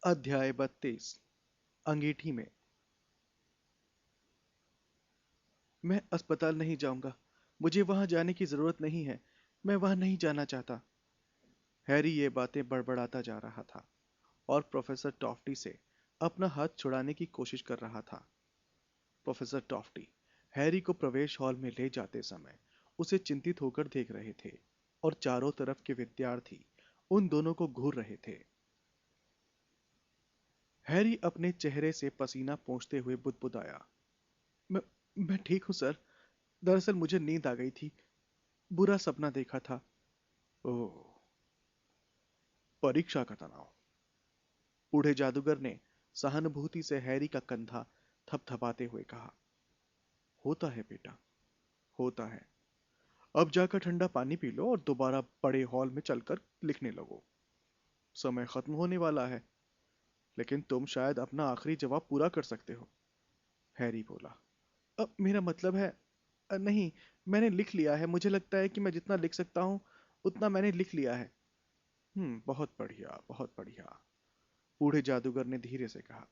अध्याय 32। अंगीठी में। मैं अस्पताल नहीं जाऊंगा। मुझे वहां जाने की जरूरत नहीं है। मैं वहां नहीं जाना चाहता। हैरी ये बातें बड़बड़ाता जा रहा था और प्रोफेसर टॉफ्टी से अपना हाथ छुड़ाने की कोशिश कर रहा था। प्रोफेसर टॉफ्टी हैरी को प्रवेश हॉल में ले जाते समय उसे चिंतित होकर देख रहे थे और चारों तरफ के विद्यार्थी उन दोनों को घूर रहे थे। हैरी अपने चेहरे से पसीना पोंछते हुए बुदबुदाया। मैं मैं ठीक हूं सर। दरअसल मुझे नींद आ गई थी। बुरा सपना देखा था। ओह, परीक्षा का तनाव। बूढ़े जादूगर ने सहानुभूति से हैरी का कंधा थपथपाते हुए कहा। होता है बेटा, होता है। अब जाकर ठंडा पानी पी लो और दोबारा बड़े हॉल में चलकर लिखने लगो। समय खत्म होने वाला है, लेकिन तुम शायद अपना आखिरी जवाब पूरा कर सकते हो। हैरी बोला। अब मेरा मतलब है, नहीं, मैंने लिख लिया है। मुझे लगता है कि मैं जितना लिख सकता हूँ उतना मैंने लिख लिया है। बहुत बढ़िया, बहुत बढ़िया। बूढ़े जादूगर ने धीरे से कहा।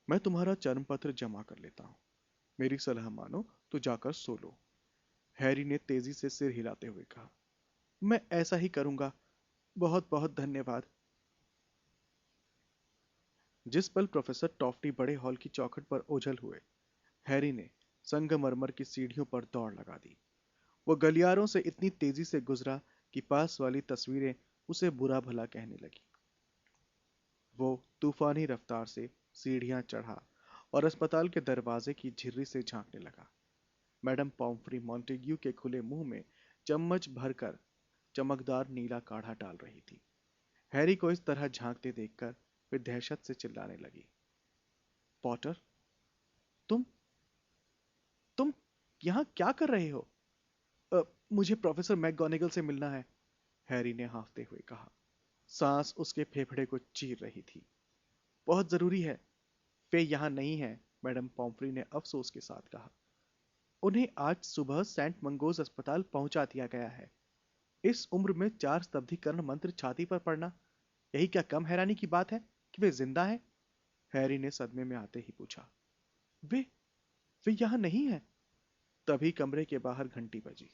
मैं तुम्हारा चर्म पत्र जमा कर लेता हूँ। मेरी सलाह मानो तो जाकर सो लो। हैरी ने तेजी से सिर हिलाते हुए कहा। मैं ऐसा ही करूंगा। बहुत बहुत धन्यवाद। जिस पल प्रोफेसर टॉफ्टी बड़े हॉल की चौखट पर ओझल हुए, हैरी ने संगमरमर की सीढ़ियों पर दौड़ लगा दी। वो गलियारों से इतनी तेजी से गुजरा कि पास वाली तस्वीरें उसे बुरा भला कहने लगी। वो तूफानी रफ्तार से सीढ़ियां चढ़ा और अस्पताल के दरवाजे की झिर्री से झांकने लगा। मैडम पॉम्फ्री मॉन्टेग्यू के खुले मुंह में चम्मच भरकर चमकदार नीला काढ़ा डाल रही थी। हैरी को इस तरह झांकते देखकर वे दहशत से चिल्लाने लगी। पॉटर, तुम तुम यहाँ क्या कर रहे हो? मुझे प्रोफेसर मैकगोनागल से मिलना है, हैरी ने हाँफते हुए कहा। सांस उसके फेफड़े को चीर रही थी। बहुत जरूरी है। वे यहाँ नहीं है, मैडम पॉम्फ्री ने अफसोस के साथ कहा। उन्हें आज सुबह सेंट मंगोज अस्पताल पहुंचा दिया गया है। इस उम्र में 4 स्तब्धीकरण मंत्र छाती पर पड़ना, यही क्या कम हैरानी की बात है कि वे जिंदा हैं? हैरी ने सदमे में आते ही पूछा। वे वे यहाँ नहीं है। तभी कमरे के बाहर घंटी बजी।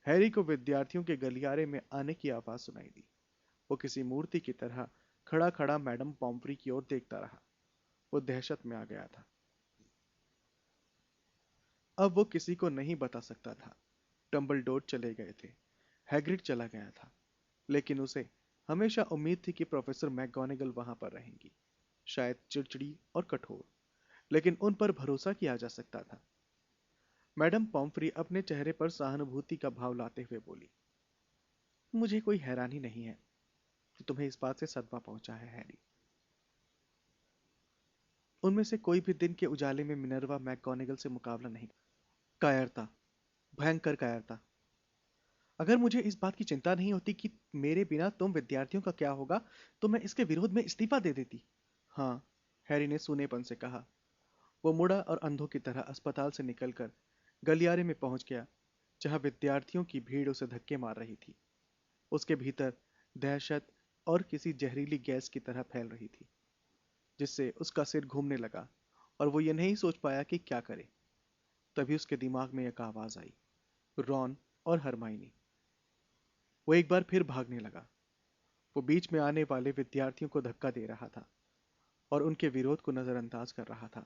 हैरी को विद्यार्थियों के गलियारे में आने की आवाज सुनाई दी। वो किसी मूर्ति की तरह खड़ा खड़ा मैडम पॉम्फ्री की ओर देखता रहा। वो दहशत में आ गया था। अब वो किसी को नहीं बता सकता था। डंबलडोर चले गए थे, हैग्रिड चला गया था, लेकिन उसे हमेशा उम्मीद थी कि प्रोफेसर मैकगोनागल वहां पर रहेंगी। शायद चिड़चिड़ी और कठोर, लेकिन उन पर भरोसा किया जा सकता था। मैडम पॉम्फ्री अपने चेहरे पर सहानुभूति का भाव लाते हुए बोली। मुझे कोई हैरानी नहीं है कि तुम्हें इस बात से सदमा पहुंचा है, हैरी। उनमें से कोई भी दिन के उजाले में मिनर्वा मैकगोनागल से मुकाबला नहीं। कायरता, भयंकर कायरता। अगर मुझे इस बात की चिंता नहीं होती कि मेरे बिना तुम विद्यार्थियों का क्या होगा, तो मैं इसके विरोध में इस्तीफा दे देती। हाँ, हैरी ने सूनेपन से कहा। वो मुड़ा और अंधों की तरह अस्पताल से निकलकर गलियारे में पहुंच गया, जहां विद्यार्थियों की भीड़ उसे धक्के मार रही थी। उसके भीतर दहशत और किसी जहरीली गैस की तरह फैल रही थी, जिससे उसका सिर घूमने लगा और वो ये नहीं सोच पाया कि क्या करे। तभी उसके दिमाग में एक आवाज आई। रॉन और हरमाइनी। वो एक बार फिर भागने लगा। वो बीच में आने वाले विद्यार्थियों को धक्का दे रहा था और उनके विरोध को नजरअंदाज कर रहा था।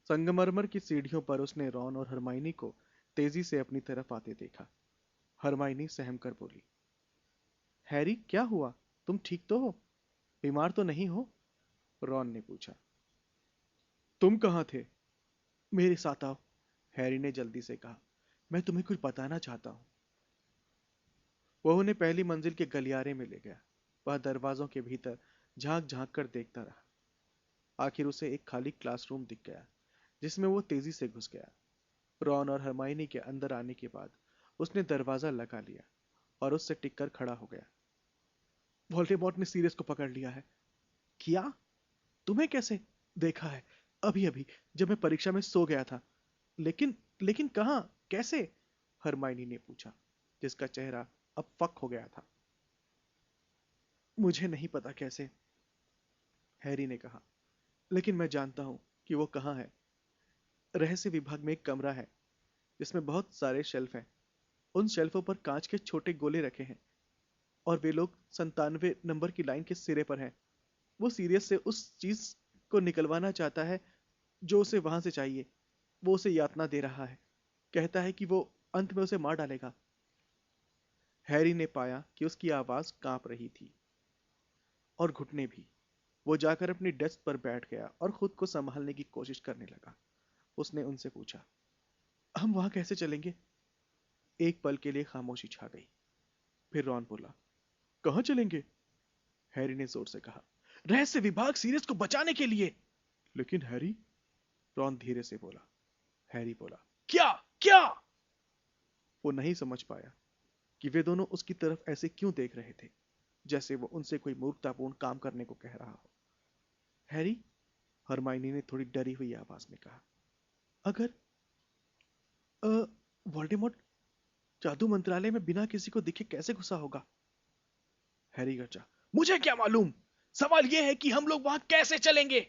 संगमरमर की सीढ़ियों पर उसने रॉन और हरमाइनी को तेजी से अपनी तरफ आते देखा। हरमाइनी सहम कर बोली। हैरी, क्या हुआ? तुम ठीक तो हो? बीमार तो नहीं हो? रॉन ने पूछा। तुम कहाँ थे? मेरे साथ आओ, हैरी ने जल्दी से कहा। मैं तुम्हें कुछ बताना चाहता हूँ। वह उन्हें पहली मंजिल के गलियारे में ले गया। वह दरवाजों के भीतर झांक झांक कर देखता रहा। आखिर उसे एक खाली क्लासरूम दिख गया, जिसमें वो तेजी से घुस गया। रॉन और हरमाइनी के अंदर आने के बाद उसने दरवाजा लगा लिया और उससे टिककर खड़ा हो गया। वोल्डेमॉर्ट ने सीरियस को पकड़ लिया है। क्या? तुम्हें कैसे? देखा है, अभी अभी, जब मैं परीक्षा में सो गया था। लेकिन लेकिन कहाँ? कैसे? हरमाइनी ने पूछा, जिसका चेहरा अब फक हो गया था। मुझे नहीं पता कैसे, हैरी ने कहा, लेकिन मैं जानता हूं कि वो कहाँ है। रहस्य विभाग में एक कमरा है जिसमें बहुत सारे शेल्फ हैं। उन शेल्फों पर कांच के छोटे गोले रखे हैं और वे लोग 97 नंबर की लाइन के सिरे पर हैं। वो सीरियस से उस चीज को निकलवाना चाहता है जो उसे वहां से चाहिए। वो उसे यातना दे रहा है, कहता है कि वो अंत में उसे मार डालेगा। हैरी ने पाया कि उसकी आवाज कांप रही थी और घुटने भी। वो जाकर अपनी डेस्क पर बैठ गया और खुद को संभालने की कोशिश करने लगा। उसने उनसे पूछा, हम वहां कैसे चलेंगे? एक पल के लिए खामोशी छा गई। फिर रॉन बोला, कहां चलेंगे? हैरी ने जोर से कहा, रहस्य विभाग सीरियस को बचाने के लिए। लेकिन हैरी, रॉन धीरे से बोला। हैरी बोला, क्या क्या? वो नहीं समझ पाया कि वे दोनों उसकी तरफ ऐसे क्यों देख रहे थे, जैसे वो उनसे कोई मूर्खतापूर्ण काम करने को कह रहा हो। हैरी, हरमाइनी ने थोड़ी डरी हुई आवाज में कहा, अगर वोल्डेमॉर्ट जादू मंत्रालय में बिना किसी को दिखे कैसे घुसा होगा? हैरी गरजा, मुझे क्या मालूम, सवाल यह है कि हम लोग वहां कैसे चलेंगे?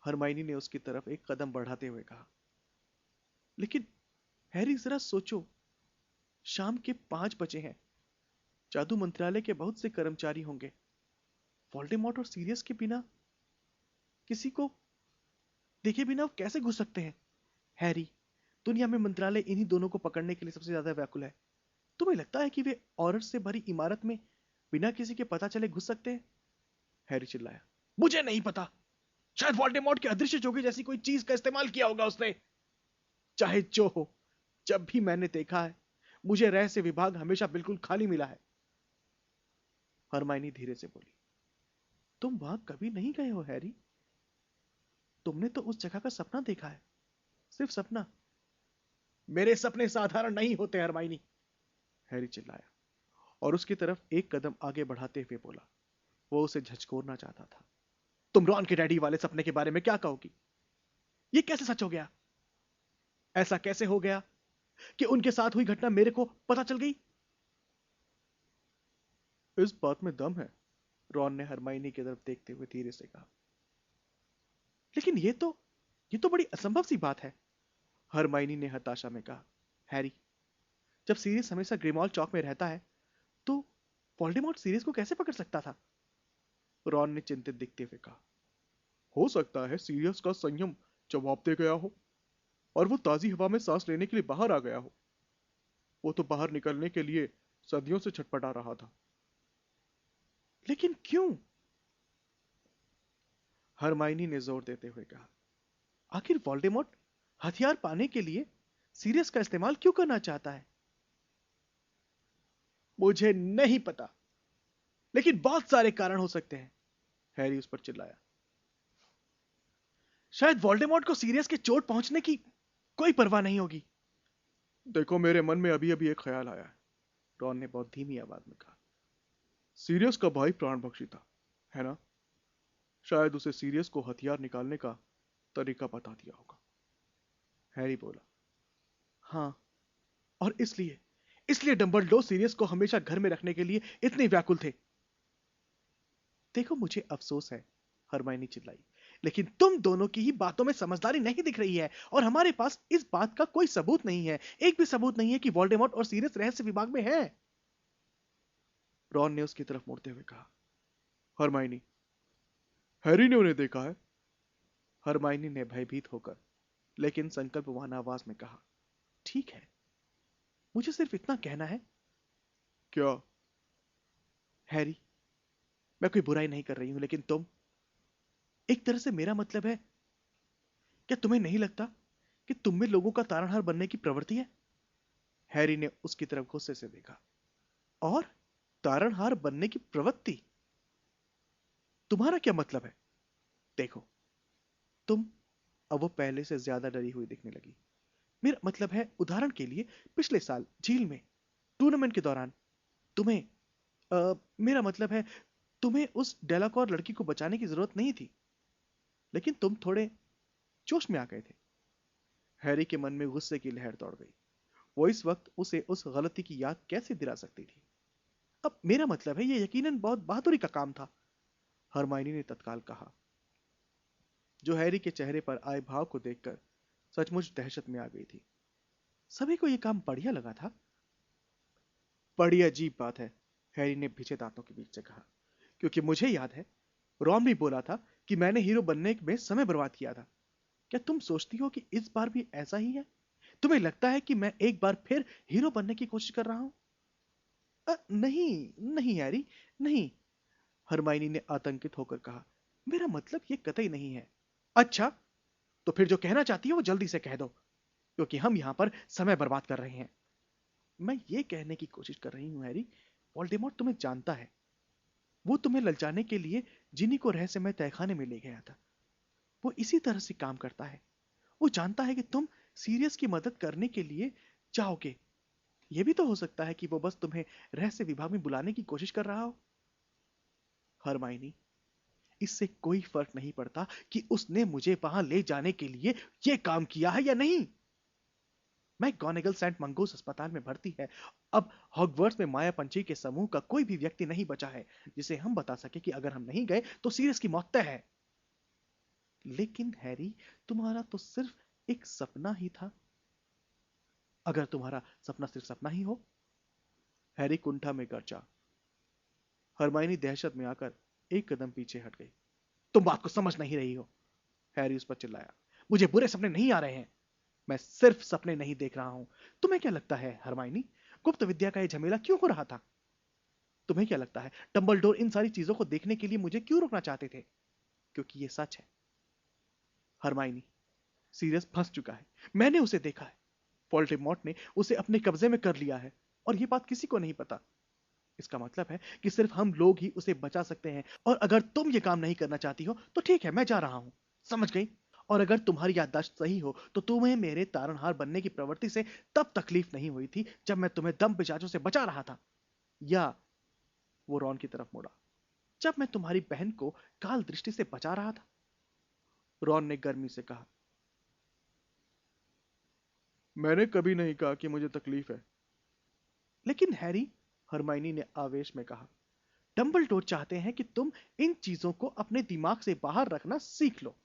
हरमाइनी ने उसकी तरफ एक कदम बढ़ाते हुए कहा, लेकिन हैरी जरा सोचो, शाम के 5 बजे हैं। जादू मंत्रालय के बहुत से कर्मचारी होंगे। वोल्डेमॉर्ट और सीरियस के बिना किसी को देखे बिना वो कैसे घुस सकते हैं? हैरी, दुनिया में मंत्रालय इन्हीं दोनों को पकड़ने के लिए सबसे ज्यादा व्याकुल है। तुम्हें लगता है कि वे औरत से भरी इमारत में बिना किसी के पता चले घुस सकते हैं? हैरी चिल्लाया, मुझे नहीं पता। शायद वोल्डेमॉर्ट के अदृश्य जोगी जैसी कोई चीज का इस्तेमाल किया होगा उसने। चाहे जो हो, जब भी मैंने देखा है, मुझे रहस्य विभाग हमेशा बिल्कुल खाली मिला है। हरमाइनी धीरे से बोली, तुम वहां कभी नहीं गए हो हैरी? तुमने तो उस जगह का सपना देखा है, सिर्फ सपना। मेरे सपने साधारण नहीं होते हरमाइनी, हैरी चिल्लाया और उसकी तरफ एक कदम आगे बढ़ाते हुए बोला। वो उसे झकझोरना चाहता था। तुम रॉन के डैडी वाले सपने के बारे में क्या कहोगी? ये कैसे सच हो गया? ऐसा कैसे हो गया कि उनके साथ हुई घटना मेरे को पता चल गई? इस बात में दम है, रॉन ने हरमाइनी की तरफ देखते हुए धीरे से कहा। लेकिन ये तो बड़ी असंभव सी बात है, हरमाइनी ने हताशा में कहा। हैरी, जब सीरियस हमेशा ग्रीमॉल चौक में रहता है, तो वोल्डेमॉर्ट सीरियस को कैसे पकड़ सकता था? रॉन ने चिंतित दिखते हुए कहा, हो सकता है सीरियस का संयम जवाब दे गया हो और वो ताजी हवा में सांस लेने के लिए बाहर आ गया हो। वो तो बाहर निकलने के लिए सदियों से छटपटा रहा था। लेकिन क्यों? हरमाइनी ने जोर देते हुए कहा, आखिर वोल्डेमॉर्ट हथियार पाने के लिए सीरियस का इस्तेमाल क्यों करना चाहता है? मुझे नहीं पता, लेकिन बहुत सारे कारण हो सकते हैं, हैरी उस पर चिल्लाया। शायद वोल्डेमॉर्ट को सीरियस के चोट पहुंचने की कोई परवाह नहीं होगी। देखो, मेरे मन में अभी अभी एक ख्याल आया है, रॉन ने बहुत धीमी आवाज में कहा। सीरियस का भाई प्राण बख्शी था, है ना? शायद उसे सीरियस को हथियार निकालने का तरीका बता दिया होगा। हैरी बोला, हाँ, और इसलिए इसलिए डंबलडोर सीरियस को हमेशा घर में रखने के लिए इतने व्याकुल थे। देखो, मुझे अफसोस है, हरमाइनी चिल्लाई, लेकिन तुम दोनों की ही बातों में समझदारी नहीं दिख रही है और हमारे पास इस बात का कोई सबूत नहीं है। एक भी सबूत नहीं है कि वोल्डेमॉर्ट और सीरियस रहस्य विभाग में है। रॉन ने उसकी तरफ मुड़ते हुए कहा, हरमाइनी, हैरी ने उन्हें देखा है। हरमाइनी ने भयभीत होकर लेकिन संकल्पवान आवाज में कहा, ठीक है, मुझे सिर्फ इतना कहना है। क्या? हैरी, मैं कोई बुराई नहीं कर रही हूं, लेकिन तुम, एक तरह से मेरा मतलब है, क्या तुम्हें नहीं लगता कि तुम में लोगों का तारणहार बनने की प्रवृत्ति है? हैरी ने उसकी तरफ गुस्से से देखा। और तारणहार बनने की प्रवृत्ति? तुम्हारा क्या मतलब है? देखो, तुम, अब वो पहले से ज्यादा डरी हुई दिखने लगी। मेरा मतलब है, उदाहरण के लिए, पिछले साल झील में टूर्नामेंट के दौरान तुम्हें, मेरा मतलब है, तुम्हें उस डेलाकॉर लड़की को बचाने की जरूरत नहीं थी, लेकिन तुम थोड़े जोश में आ गए थे। हैरी के मन में गुस्से की लहर दौड़ गई। वो इस वक्त उसे उस गलती की याद कैसे दिला सकती थी? अब मेरा मतलब है, ये यकीनन बहुत बहादुरी का काम था। हरमाइनी ने तत्काल कहा, जो हैरी के चेहरे पर आए भाव को देखकर सचमुच दहशत में आ गई थी। सभी को यह काम बढ़िया लगा था। बड़ी अजीब बात है, हैरी ने भिजे दांतों के बीच से कहा, क्योंकि मुझे याद है रॉन भी बोला था कि मैंने हीरो बनने में समय बर्बाद किया था। क्या तुम सोचती हो कि इस बार भी ऐसा ही है? तुम्हें लगता है कि मैं एक बार फिर हीरो बनने की कोशिश कर रहा हूं? नहीं नहीं हैरी, नहीं, हरमाइनी ने आतंकित होकर कहा। मेरा मतलब यह कतई नहीं है। अच्छा, तो फिर जो कहना चाहती हो वो जल्दी से कह दो, क्योंकि हम यहां पर समय बर्बाद कर रहे हैं। मैं ये कहने की कोशिश कर रही हूं हैरी, वोल्डेमॉर्ट तुम्हें जानता है। वो तुम्हें ललचाने के लिए जिनी को रहस्यमय तहखाने में ले गया था। वो इसी तरह से काम करता है। वो जानता है कि तुम सीरियस की मदद करने के लिए चाहोगे। यह भी तो हो सकता है कि वो बस तुम्हें रहस्य विभाग में बुलाने की कोशिश कर रहा हो। हरमाइनी, इससे कोई फर्क नहीं पड़ता कि उसने मुझे वहां ले जाने के लिए यह काम किया है या नहीं। मैकगोनागल सेंट मंगोस अस्पताल में भर्ती है। अब हॉगवर्ट्स में माया पंछी के समूह का कोई भी व्यक्ति नहीं बचा है जिसे हम बता सके कि अगर हम नहीं गए तो सीरियस की मौत तय है। लेकिन हैरी, तुम्हारा तो सिर्फ एक सपना ही था। अगर तुम्हारा सपना सिर्फ सपना ही हो, हैरी कुंठा में गरजा। हरमाइनी दहशत में आकर एक कदम पीछे हट गई। तुम बात को समझ नहीं रही हो, हैरी उस पर चिल्लाया। मुझे बुरे सपने नहीं आ रहे हैं, मैं सिर्फ सपने नहीं देख रहा हूं। तुम्हें क्या लगता है हरमाइनी, गुप्त विद्या का यह झमेला क्यों हो रहा था? तुम्हें क्या लगता है डंबलडोर इन सारी चीजों को देखने के लिए मुझे क्यों रोकना चाहते थे? क्योंकि यह सच है हरमाइनी, सीरियस फंस चुका है। मैंने उसे देखा है। वोल्डेमॉर्ट ने उसे अपने कब्जे में कर लिया है और यह बात किसी को नहीं पता। इसका मतलब है कि सिर्फ हम लोग ही उसे बचा सकते हैं। और अगर तुम ये काम नहीं करना चाहती हो तो ठीक है, मैं जा रहा हूं। समझ गई? और अगर तुम्हारी याददाश्त सही हो तो तुम्हें मेरे तारणहार बनने की प्रवृत्ति से तब तकलीफ नहीं हुई थी जब मैं तुम्हें दम पिशाचों से बचा रहा था। या वो रॉन की तरफ मुड़ा, जब मैं तुम्हारी बहन को काल दृष्टि से बचा रहा था। रॉन ने गर्मी से कहा, मैंने कभी नहीं कहा कि मुझे तकलीफ है। लेकिन हैरी, हरमाइनी ने आवेश में कहा, डंबलडोर चाहते हैं कि तुम इन चीजों को अपने दिमाग से बाहर रखना सीख लो।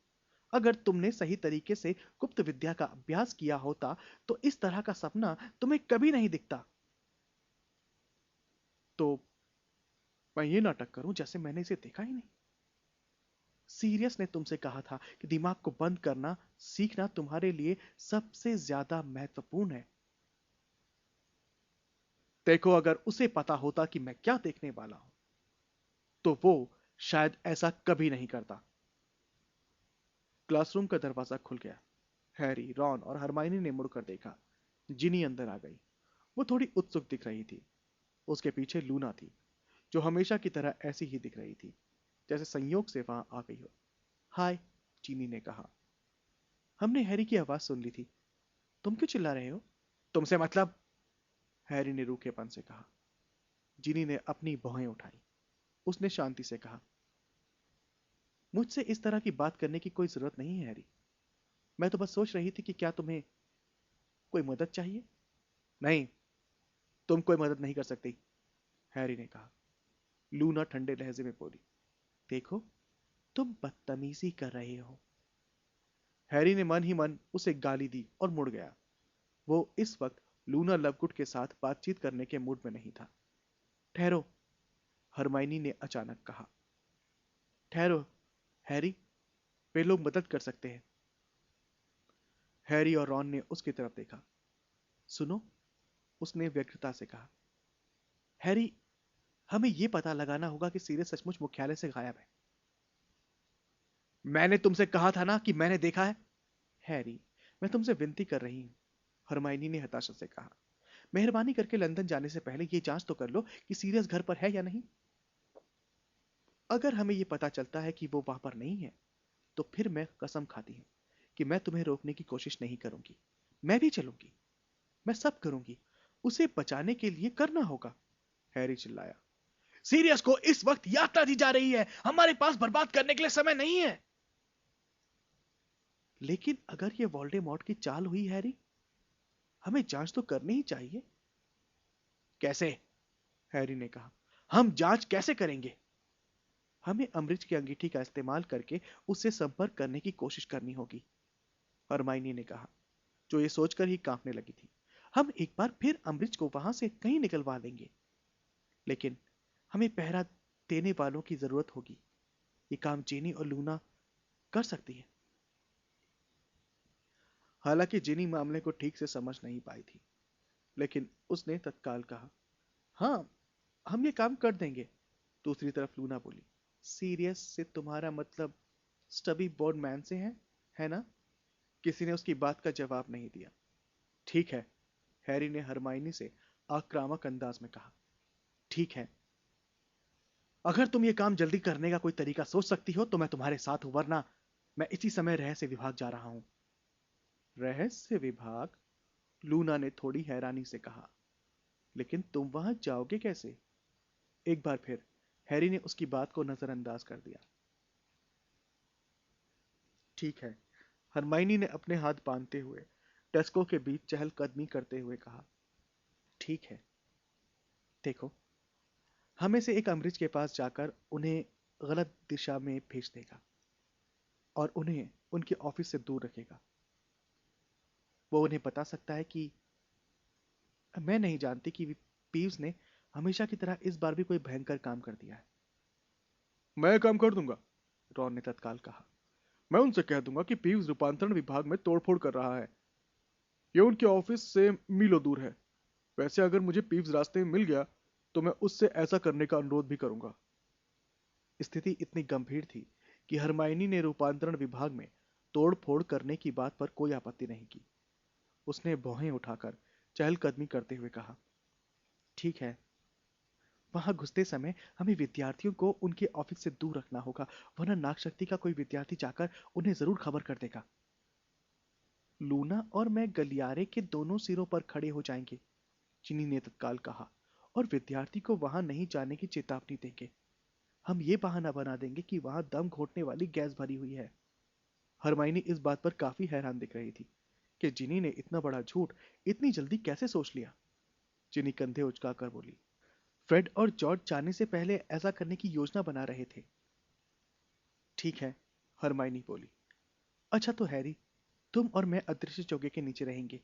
अगर तुमने सही तरीके से गुप्त विद्या का अभ्यास किया होता तो इस तरह का सपना तुम्हें कभी नहीं दिखता। तो मैं ये नाटक करूं जैसे मैंने इसे देखा ही नहीं? सीरियस ने तुमसे कहा था कि दिमाग को बंद करना सीखना तुम्हारे लिए सबसे ज्यादा महत्वपूर्ण है। देखो, अगर उसे पता होता कि मैं क्या देखने वाला हूं तो वो शायद ऐसा कभी नहीं करता। क्लासरूम का दरवाजा खुल गया। हैरी, रॉन और हरमाइनी ने मुड़कर देखा। जिनी अंदर आ गई। वो थोड़ी उत्सुक दिख रही थी। उसके पीछे लूना थी, जो हमेशा की तरह ऐसी ही दिख रही थी, जैसे संयोग से वहां आ गई हो। हाय, चीनी ने कहा। हमने हैरी की आवाज सुन ली थी। तुम क्यों चिल्ला रहे हो? तुमसे मतलब, हैरी ने रूखेपन से कहा। जिनी ने अपनी भौहें उठाई। उसने शांति से कहा, मुझसे इस तरह की बात करने की कोई जरूरत नहीं है हैरी। मैं तो बस सोच रही थी कि क्या तुम्हें कोई मदद चाहिए? नहीं, तुम कोई मदद नहीं कर सकती, हैरी ने कहा। लूना ठंडे लहजे में बोली, देखो, तुम बदतमीजी कर रहे हो। हैरी ने मन ही मन उसे गाली दी और मुड़ गया। वो इस वक्त लूना लवगुड के साथ बातचीत करने के मूड में नहीं था। ठहरो, हरमाइनी ने अचानक कहा। ठहरो हैरी, वे लोग मदद कर सकते हैं। हैरी और रॉन ने उसकी तरफ देखा। सुनो, उसने व्यग्रता से कहा। हैरी, हमें यह पता लगाना होगा कि सीरियस सचमुच मुख्यालय से गायब है। मैंने तुमसे कहा था ना कि मैंने देखा है। हैरी, मैं तुमसे विनती कर रही हूं, हरमाइनी ने हताशा से कहा। मेहरबानी करके लंदन जाने से पहले यह जांच तो कर लो कि सीरियस घर पर है या नहीं। अगर हमें यह पता चलता है कि वो वहां पर नहीं है तो फिर मैं कसम खाती हूं कि मैं तुम्हें रोकने की कोशिश नहीं करूंगी। मैं भी चलूंगी, मैं सब करूंगी। उसे बचाने के लिए करना होगा, हैरी चिल्लाया। सीरियस को इस वक्त यात्रा दी जा रही है, हमारे पास बर्बाद करने के लिए समय नहीं है। लेकिन अगर यह वोल्डेमॉर्ट की चाल हुई हैरी, हमें जांच तो करनी ही चाहिए। कैसे? हैरी ने कहा। हम जांच कैसे करेंगे? हमें अम्बridge की अंगीठी का इस्तेमाल करके उससे संपर्क करने की कोशिश करनी होगी, हरमाइनी ने कहा, जो ये सोचकर ही कांपने लगी थी। हम एक बार फिर अम्बridge को वहां से कहीं निकलवा लेंगे, लेकिन हमें पहरा देने वालों की जरूरत होगी। ये काम जिनी और लूना कर सकती है। हालांकि जिनी मामले को ठीक से समझ नहीं पाई थी, लेकिन उसने तत्काल कहा, हाँ, हम ये काम कर देंगे। दूसरी तरफ लूना बोली, सीरियस से तुम्हारा मतलब स्टबी बॉर्ड मैन से है ना? किसी ने उसकी बात का जवाब नहीं दिया। ठीक है, हैरी ने हरमाइनी से आक्रामक अंदाज में कहा, ठीक है, अगर तुम ये काम जल्दी करने का कोई तरीका सोच सकती हो तो मैं तुम्हारे साथ हूं, वरना मैं इसी समय रहस्य विभाग जा रहा हूं। रहस्य विभाग? लूना ने थोड़ी हैरानी से कहा, लेकिन तुम वहां जाओगे कैसे? एक बार फिर हैरी ने उसकी बात को नजरअंदाज कर दिया। ठीक है, हरमाइनी ने अपने हाथ बांधते हुए डेस्कों के बीच चहलकदमी करते हुए कहा, ठीक है, देखो, हमें से एक अम्बridge के पास जाकर उन्हें गलत दिशा में भेज देगा और उन्हें उनके ऑफिस से दूर रखेगा। वो उन्हें बता सकता है कि मैं नहीं जानती कि पीव्स ने हमेशा की तरह इस बार भी कोई भयंकर काम कर दिया है। मैं काम कर दूंगा, रॉन ने तत्काल कहा। मैं उनसे कह दूंगा कि पीव्स रूपांतरण विभाग में तोड़फोड़ कर रहा है। ये उनके ऑफिस से मीलों दूर है। वैसे अगर मुझे पीव्स रास्ते में मिल गया तो मैं उससे ऐसा करने का अनुरोध भी करूंगा। स्थिति इतनी गंभीर थी कि हरमाइनी ने रूपांतरण विभाग में तोड़-फोड़ करने की बात पर कोई आपत्ति नहीं की। उसने भौहें उठाकर चहलकदमी करते हुए कहा, ठीक है, वहां घुसते समय हमें विद्यार्थियों को उनके ऑफिस से दूर रखना होगा, वरना नागशक्ति का कोई विद्यार्थी जाकर उन्हें जरूर खबर कर देगा। लूना और मैं गलियारे के दोनों सिरों पर खड़े हो जाएंगे, चिनी ने तत्काल कहा, और विद्यार्थी को वहां नहीं जाने की चेतावनी देंगे। हम ये बहाना बना देंगे कि वहां दम घोटने वाली गैस भरी हुई है। हरमाइनी इस बात पर काफी हैरान दिख रही थी कि जिनी ने इतना बड़ा झूठ इतनी जल्दी कैसे सोच लिया। जिनी कंधे उचकाकर बोली, फ्रेड और जॉर्ज जाने से पहले ऐसा करने की योजना बना रहे थे। ठीक है, हरमाइनी बोली। अच्छा तो हैरी, तुम और मैं अदृश्य चौके के नीचे रहेंगे।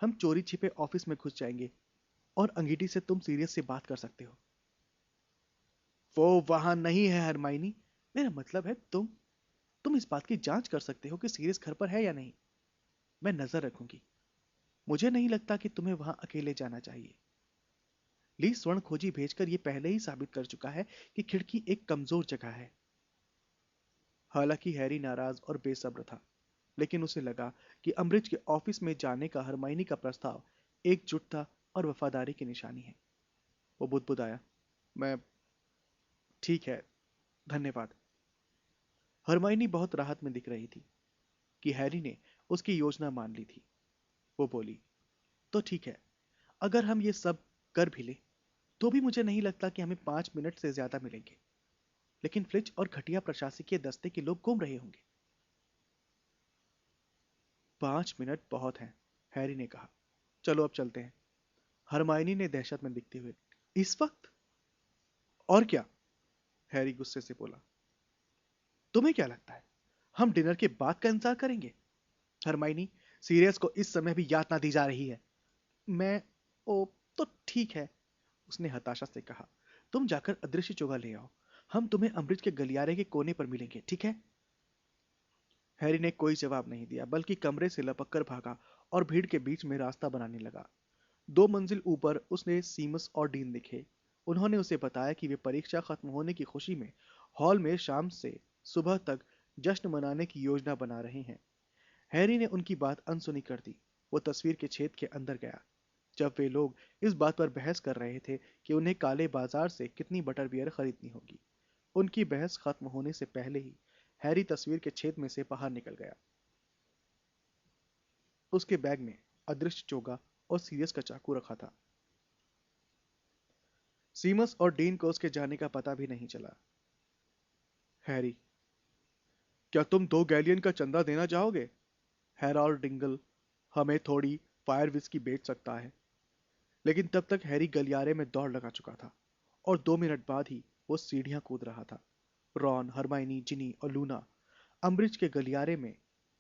हम चोरी छिपे ऑफिस में घुस जाएंगे और अंगीठी से तुम सीरियस से बात कर सकते हो। वो वहां नहीं है हरमाइनी। मेरा मतलब है तुम इस बात की जांच कर सकते हो कि सीरियस घर पर है या नहीं। मैं नजर रखूंगी। मुझे नहीं लगता कि तुम्हें वहां अकेले जाना चाहिए। ली स्वर्ण खोजी भेजकर यह पहले ही साबित कर चुका है कि खिड़की एक कमजोर जगह है। हालांकि हैरी नाराज और बेसब्र था, लेकिन उसे लगा कि अम्बridge के ऑफिस में जाने का हरमाइनी का प्रस्ताव एकजुटता और वफादारी की निशानी है। वो बुदबुदाया, मैं ठीक है, धन्यवाद। हरमाइनी बहुत राहत में दिख रही थी कि हैरी ने उसकी योजना मान ली थी। वो बोली, तो ठीक है, अगर हम ये सब कर भी ले तो भी मुझे नहीं लगता कि हमें 5 मिनट से ज्यादा मिलेंगे। लेकिन फ्लिच और घटिया प्रशासकीय दस्ते के लोग घूम रहे होंगे। 5 मिनट बहुत हैं, हैरी ने कहा। चलो अब चलते हैं। हरमाइनी ने दहशत में दिखते हुए, इस वक्त? और क्या? हैरी गुस्से से बोला, तुम्हें क्या लगता है हम डिनर के बाद का इंतजार करेंगे? हरमाइनी, सीरियस को इस समय भी यातना दी जा रही है। मैं ओ तो ठीक है, उसने हताशा से कहा। तुम जाकर अदृश्य चोगा ले आओ। हम तुम्हें अम्बridge के गलियारे के कोने पर मिलेंगे, ठीक है? हैरी ने कोई जवाब नहीं दिया, बल्कि कमरे से लपक कर भागा और भीड़ के बीच में रास्ता बनाने लगा। 2 मंजिल ऊपर उसने सीमस और डीन दिखे। उन्होंने उसे बताया कि वे परीक्षा खत्म होने की खुशी में हॉल में शाम से सुबह तक जश्न मनाने की योजना बना रहे हैं। हैरी ने उनकी बात अनसुनी कर दी। वो तस्वीर के छेद के अंदर गया। जब वे लोग इस बात पर बहस कर रहे थे कि उन्हें काले बाजार से कितनी बटर बियर खरीदनी होगी, उनकी बहस खत्म होने से पहले ही हैरी तस्वीर के छेद में से बाहर निकल गया। उसके बैग में अदृश्य चोगा और सीरियस का चाकू रखा था। सीमस और डीन को उसके जाने का पता भी नहीं चला। हैरी, क्या तुम 2 गैलियन का चंदा देना चाहोगे? हैरोल्ड डिंगल हमें थोड़ी फायर विस्की बेच सकता है। लेकिन तब तक हैरी गलियारे में दौड़ लगा चुका था और 2 मिनट बाद ही वो सीढ़ियां कूद रहा था। रॉन, हरमाइनी, जिनी और लूना अम्बरिज के गलियारे में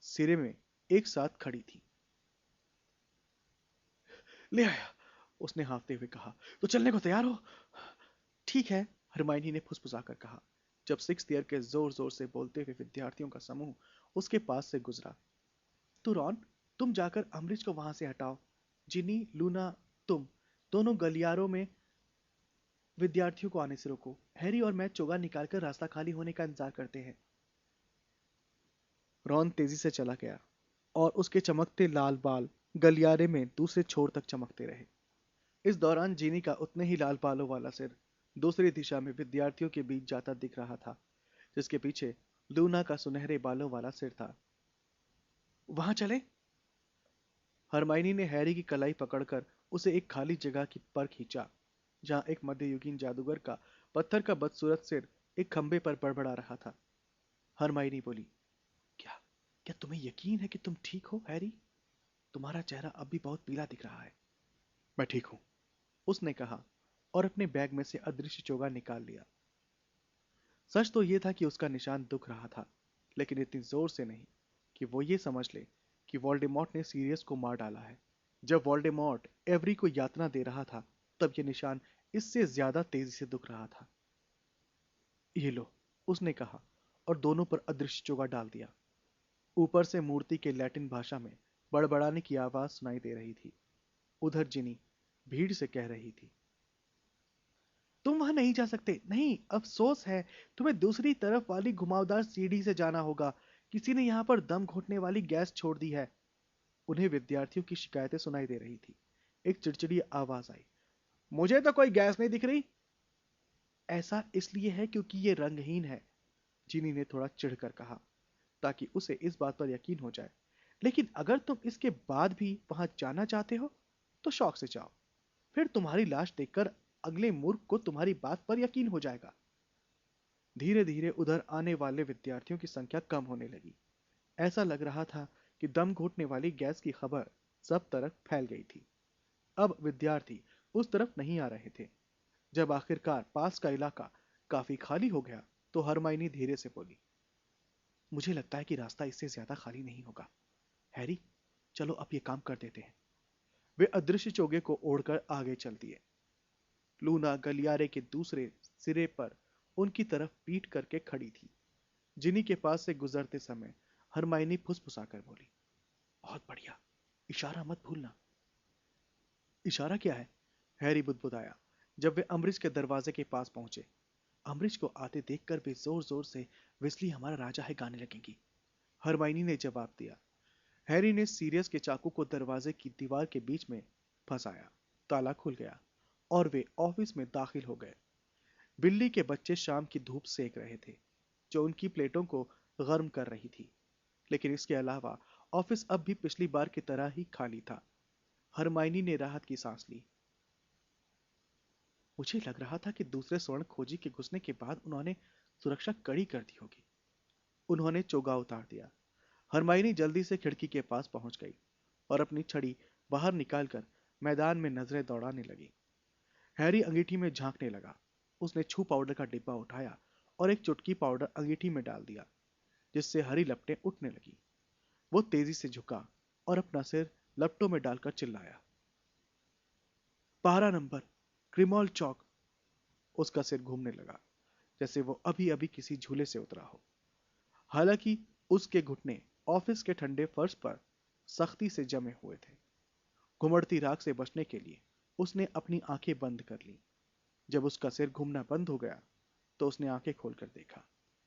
सिरे में एक साथ खड़ी थी। ले आया, उसने हाँफते हुए कहा। तो चलने को तैयार हो? ठीक है, हरमाइनी ने फुसफुसाकर कहा जब सिक्स्थ ईयर के जोर जोर से बोलते हुए विद्यार्थियों का समूह उसके पास से गुजरा। तो रॉन, तुम जाकर अम्बरिज को वहां से हटाओ। जिनी, लूना, तुम दोनों गलियारों में विद्यार्थियों को आने से रोको। हैरी और मैं चोगा निकालकर रास्ता खाली होने का इंतजार करते हैं। रॉन तेजी से चला गया और उसके चमकते लाल बाल गलियारे में दूसरे छोर तक चमकते रहे। इस दौरान जीनी का उतने ही लाल बालों वाला सिर दूसरी दिशा में विद्यार्थियों के बीच जाता दिख रहा था, जिसके पीछे लूना का सुनहरे बालों वाला सिर था। वहां चले? हरमाइनी ने हैरी की कलाई पकड़कर उसे एक खाली जगह की पर खींचा, जहां एक मध्ययुगीन जादूगर का पत्थर का बदसूरत सिर एक खंबे पर बड़बड़ा रहा था। हरमाइनी बोली, क्या क्या तुम्हें यकीन है कि तुम ठीक हो, हैरी? तुम्हारा चेहरा अब भी बहुत पीला दिख रहा है। मैं ठीक हूं, उसने कहा और अपने बैग में से अदृश्य चोगा निकाल लिया। सच तो यह था कि उसका निशान दुख रहा था, लेकिन इतनी जोर से नहीं कि वो ये समझ ले कि वोल्डेमॉर्ट ने सीरियस को मार डाला है। जब वोल्डेमॉर्ट एवरी को यातना दे रहा था, तब यह निशान इससे ज्यादा तेजी से दुख रहा था। ये लो, उसने कहा और दोनों पर अदृश्य चोगा डाल दिया। ऊपर से मूर्ति के लैटिन भाषा में बड़बड़ाने की आवाज सुनाई दे रही थी। उधर जिनी भीड़ से कह रही थी, तुम वहां नहीं जा सकते, नहीं, अफसोस है, तुम्हें दूसरी तरफ वाली घुमावदार सीढ़ी से जाना होगा। किसी ने यहाँ पर दम घुटने वाली गैस छोड़ दी है। उन्हें विद्यार्थियों की शिकायतें सुनाई दे रही थी। एक चिड़चिड़ी आवाज आई, मुझे तो कोई गैस नहीं दिख रही। ऐसा इसलिए है क्योंकि ये रंगहीन है, जिनी ने थोड़ा चिढ़कर कहा, ताकि उसे इस बात पर यकीन हो जाए। लेकिन अगर तुम इसके बाद भी वहां जाना चाहते हो, तो शौक से जाओ। फिर तुम्हारी लाश देखकर अगले मूर्ख को तुम्हारी बात पर यकीन हो जाएगा। धीरे धीरे उधर आने वाले विद्यार्थियों की संख्या कम होने लगी। ऐसा लग रहा था कि दम घुटने वाली गैस की खबर सब तरफ फैल गई थी। अब विद्यार्थी उस तरफ नहीं आ रहे थे। जब आखिरकार पास का इलाका काफी खाली हो गया, तो हरमाइनी धीरे से बोली, मुझे लगता है कि रास्ता इससे ज्यादा खाली नहीं होगा। हैरी, चलो अब ये काम कर देते हैं। वे अदृश्य चोगे को ओढ़कर आगे चल दिए। लूना गलियारे के दूसरे सिरे पर उनकी तरफ पीठ करके खड़ी थी। जिनी के पास से गुजरते समय हरमाइनी फुसफुसाकर बोली, बहुत बढ़िया, इशारा मत भूलना। इशारा क्या है? हैरी बुदबुदाया जब वे अम्बरिज के दरवाजे के पास पहुंचे। अम्बरिज को आते देखकर वे जोर जोर से विस्ली हमारा राजा है गाने लगेंगी, हरमाइनी ने जवाब दिया। हैरी ने सीरियस के चाकू को दरवाजे की दीवार के बीच में फंसाया। ताला खुल गया और वे ऑफिस में दाखिल हो गए। बिल्ली के बच्चे शाम की धूप सेक रहे थे, जो उनकी प्लेटों को गर्म कर रही थी। लेकिन इसके अलावा ऑफिस अब भी पिछली बार की तरह ही खाली था। हरमाइनी ने राहत की सांस ली। मुझे लग रहा था कि दूसरे स्वर्ण खोजी के घुसने के बाद उन्होंने सुरक्षा कड़ी कर दी होगी। उन्होंने चोगा उतार दिया। हरमाइनी जल्दी से खिड़की के पास पहुंच गई और अपनी छड़ी बाहर निकालकर मैदान में नजरें दौड़ाने लगी। हैरी अंगीठी में झांकने लगा। उसने छू पाउडर का डिब्बा उठाया और एक चुटकी पाउडर अंगीठी में डाल दिया, जिससे हरी लपटें उठने लगी। वो तेजी से झुका और अपना सिर लपटों में डालकर चिल्लाया, 12 नंबर, क्रिमोल चौक। उसका सिर घूमने लगा, जैसे वो अभी अभी किसी झूले से उतरा हो। हालांकि उसके घुटने ऑफिस के ठंडे फर्श पर सख्ती से जमे हुए थे। घुमड़ती राख से बचने के लिए उसने अपनी आंखें बंद कर ली। जब उसका सिर घूमना बंद हो गया, तो उसने आंखें खोलकर देखा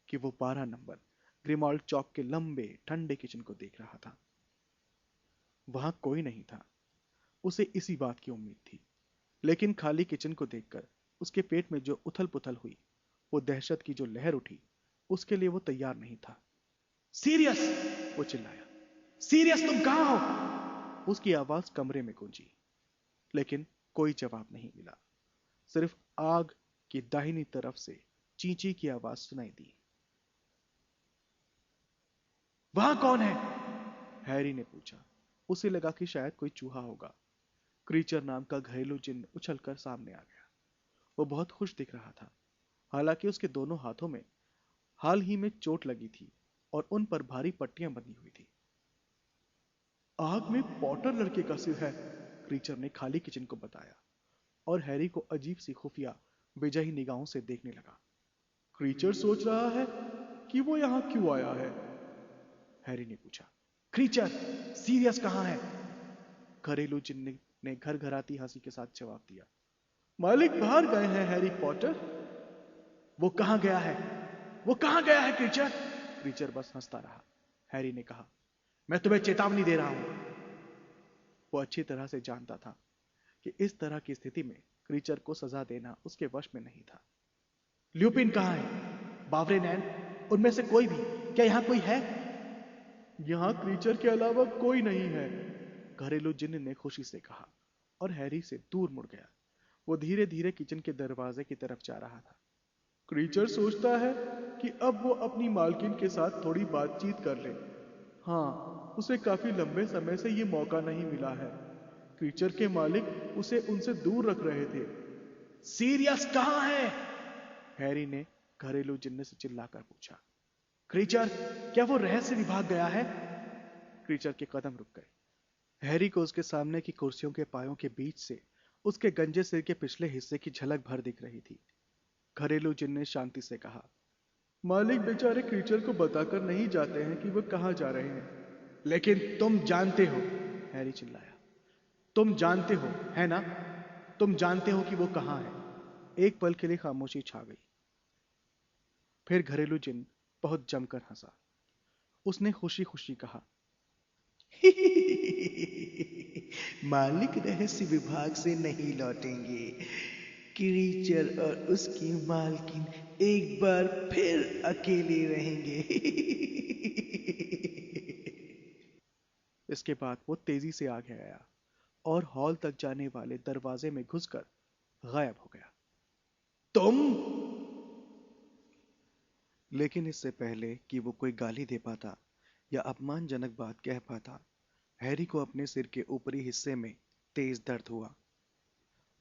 कि वो 12 नंबर ग्रिमॉल्ड चौक के लंबे ठंडे किचन को देख रहा था। वहां कोई नहीं था। उसे इसी बात की उम्मीद थी, लेकिन खाली किचन को देखकर उसके पेट में जो उथल पुथल हुई, वो दहशत की जो लहर उठी, उसके लिए वो तैयार नहीं था। सीरियस, वो चिल्लाया, सीरियस, तुम कहां हो? उसकी आवाज कमरे में गूंजी, लेकिन कोई जवाब नहीं मिला। सिर्फ आग की दाहिनी तरफ से चींची की आवाज सुनाई दी। वहां कौन है? हैरी ने पूछा। उसे लगा कि शायद कोई चूहा होगा। क्रीचर नाम का घरेलू जिन्न उछलकर सामने आ गया। वो बहुत खुश दिख रहा था। हालांकि उसके दोनों हाथों में हाल ही में चोट लगी थी और उन पर भारी पट्टियां बंधी हुई थी। आग में पॉटर लड़के का सिर है, क्रीचर ने खाली किचन को बताया और हैरी को अजीब सी खुफिया बेजाही निगाहों से देखने लगा। क्रीचर सोच रहा है कि वो यहां क्यों आया है, हैरी ने पूछा। क्रीचर, सीरियस कहां है? घरेलू जिन्न ने घर घराती हंसी के साथ जवाब दिया। मालिक बाहर गए हैं हैरी पॉटर। वो कहां गया है? वो कहां गया है क्रीचर? क्रीचर बस हंसता रहा। हैरी ने कहा, मैं तुम्हें चेतावनी दे रहा हूं। वो अच्छी तरह से जानता था कि इस तरह की स्थिति में क्रीचर को सजा देना उसके वश में नहीं था। ल्यूपिन कहां है? बावरे नैन, उनमें से कोई भी? क्या यहां कोई है? यहां क्रीचर के अलावा कोई नहीं है, घरेलू जिन्न ने खुशी से कहा और हैरी से दूर मुड़ गया। वो धीरे धीरे किचन के दरवाजे की तरफ जा रहा था। क्रीचर सोचता है कि अब वो अपनी मालकिन के साथ थोड़ी बातचीत कर ले। हाँ, उसे काफी लंबे समय से ये मौका नहीं मिला है। क्रीचर के मालिक उसे उनसे दूर रख रहे थे। सीरियस कहां है? हैरी ने घरेलू जिन्न से चिल्लाकर पूछा। क्रीचर, क्या वो रहस्य विभाग गया है? क्रीचर के कदम रुक गए। हैरी को उसके सामने की कुर्सियों के पायों के बीच से उसके गंजे सिर के पिछले हिस्से की झलक भर दिख रही थी। घरेलू जिन्न ने शांति से कहा, मालिक बेचारे क्रीचर को बताकर नहीं जाते हैं कि वो कहां जा रहे हैं। लेकिन तुम जानते हो, हैरी चिल्लाया। तुम जानते हो, है ना? तुम जानते हो कि वो कहां है। एक पल के लिए खामोशी छा गई। फिर घरेलू जिन्न बहुत जमकर हंसा। उसने खुशी खुशी कहा, मालिक रहस्य विभाग से नहीं लौटेंगे। क्रीचर और उसकी मालकिन एक बार फिर अकेले रहेंगे। इसके बाद वो तेजी से आगे आया और हॉल तक जाने वाले दरवाजे में घुसकर गायब हो गया। तुम! लेकिन इससे पहले कि वो कोई गाली दे पाता या अपमानजनक बात कह पाता, हैरी को अपने सिर के ऊपरी हिस्से में तेज दर्द हुआ।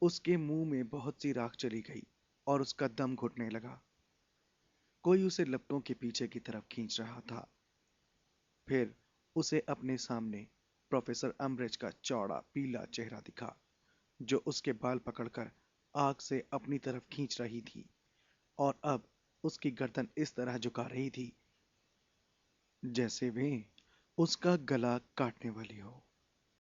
उसके मुंह में बहुत सी राख चली गई और उसका दम घुटने लगा। कोई उसे लपटों के पीछे की तरफ खींच रहा था। फिर उसे अपने सामने प्रोफेसर अम्ब्रिज का चौड़ा पीला चेहरा दिखा, जो उसके बाल पकड़कर आग से अपनी तरफ खींच रही थी और अब उसकी गर्दन इस तरह झुका रही थी जैसे वे उसका गला काटने वाली हो।